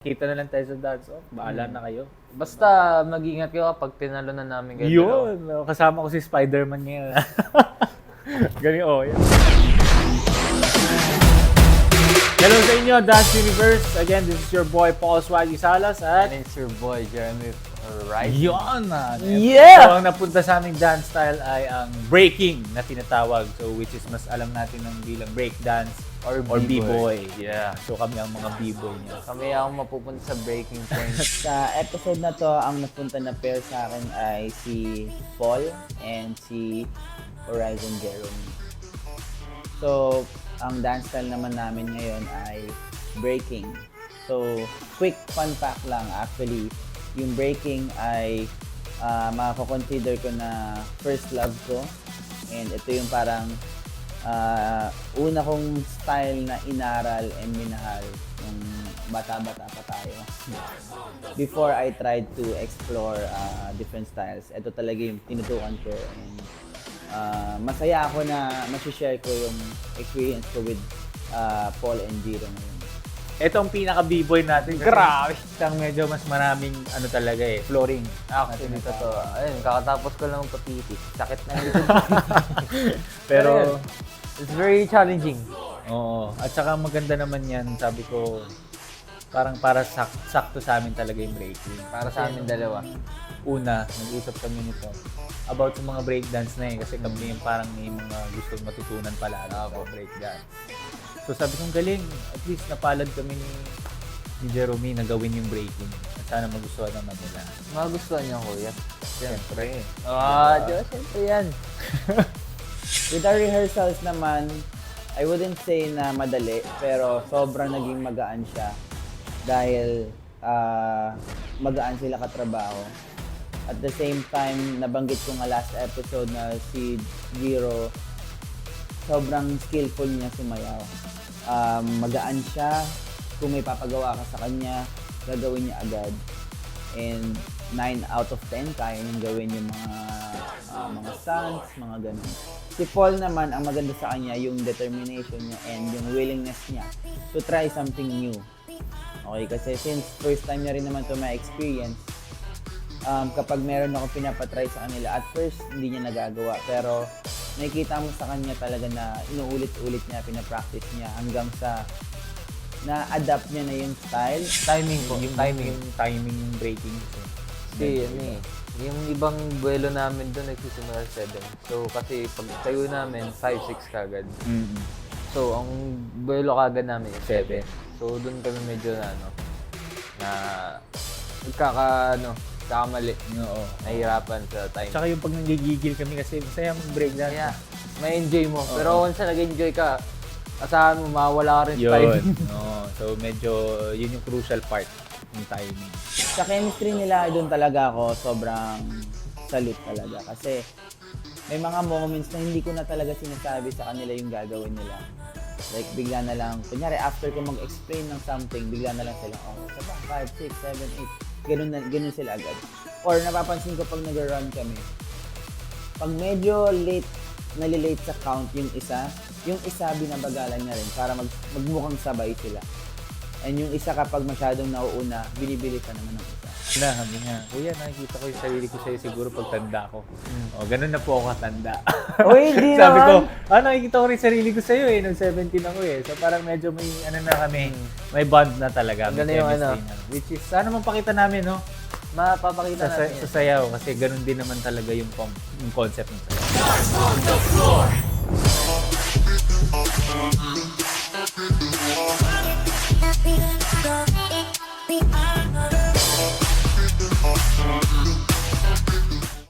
Kita na lang tayo sa dance off. Bahala na kayo. Basta mag-ingat kayo kapag tinalo na namin kayo. Yun! Kasama ko si Spider-Man ngayon. Ganyan, oh. Yan. Hello sa inyo, Dance Universe. Again, this is your boy, Paul Swaggy Salas. At And it's your boy, Jeremy Wright. yun! Yeah! So, ang napunta sa aming dance style ay ang breaking na tinatawag. So, which is mas alam natin ng bilang break dance Or B-boy. Yeah. So, kami ang mga B-boy niya. Kami ang mapupunta sa breaking point. Sa episode na to, ang napunta na pair sa akin ay si Paul and si Horizon Jeremy. So, ang dance style naman namin ngayon ay breaking. So, quick fun fact lang actually, yung breaking ay mako-consider ko na first love ko. And ito yung parang una kong style na inaral and minahal nung bata-bata pa tayo. Before I tried to explore different styles, ito talaga yung tinutukan ko. And masaya ako na masishare ko yung experience ko with Paul and Jiro ngayon. Ito ang pinaka B-boy natin. Grabe! Isang medyo mas maraming ano talaga eh, flooring. Actually, totoo. Ayun, kakatapos ko lang patiti. Sakit na yung Pero, it's very challenging. oo. At saka maganda naman yan, sabi ko, parang para sakto sa amin talaga yung breaking. Para sa amin dalawa. Una, nag-usap kami nito about sa mga breakdance na kasi kami yung parang may mga gustong matutunan pala sa breakdance. So sabi kong galing, at least napalad kami ni Jeremy na gawin yung breaking. At sana magustuhan naman nila. Magustuhan niya, kuya. Siyempre. Diyo, siyempre yan. With our rehearsals naman, I wouldn't say na madali, pero sobrang naging magaan siya dahil magaan sila katrabaho. At the same time, nabanggit ko nga last episode na si Jiro, sobrang skillful niya sumayaw. Magaan siya, kung may papagawa ka sa kanya, gagawin niya agad. And 9 out of 10 kaya niyang gawin yung mga stunts, mga ganun. Si Paul naman, ang maganda sa kanya, yung determination niya and yung willingness niya to try something new. Okay, kasi since first time niya rin naman to may experience, kapag meron ako pinapatry sa kanila, at first hindi niya nagagawa, pero nakikita mo sa kanya talaga na inuulit-ulit niya, pinapractice niya hanggang sa na-adapt niya na yung style. Timing po. Yung timing yung breaking. Kasi yung ibang buwelo namin doon nagsisimula sa 7. So kasi pag tayo namin, 5-6 kagad. Mm-hmm. So ang buwelo kagad namin is 7. So doon kami medyo kamali. Oo. Nahihirapan sa time. Tsaka yung pag nanggigigil kami kasi masaya mag-breakdance. Yeah, may enjoy mo. Pero once na nag-enjoy ka, asahan mo, mawala ka rin sa time. Yun. No. So medyo yun yung crucial part ng timing. Sa chemistry nila, doon talaga ako sobrang salute talaga. Kasi may mga moments na hindi ko na talaga sinasabi sa kanila yung gagawin nila. Like, bigla na lang, kunyari, after ko mag-explain ng something, bigla na lang sila, oh, saba, 5, 6, 7, 8. Ganun sila agad. Or napapansin ko pag nag-run kami, pag medyo nalilate sa count yung isa binabagalan niya rin para magmukhang sabay sila. And yung isa kapag masyadong nauuna, binibilisan naman ng isa. Sabi nga, kuya, nakikita ko yung sarili ko sa'yo siguro pag tanda ko. O, ganun na po ako katanda. Uy, hindi Sabi ko, naman. nakikita ko rin sarili ko sa'yo nung 17 ako eh. So parang medyo may, na kami, may bond na talaga. May Ganda yung chemistry na. Which is, sana mapakita namin, no? Mapapakita natin. Sa sayaw, kasi ganun din naman talaga yung concept ng sayaw. Stars on the floor.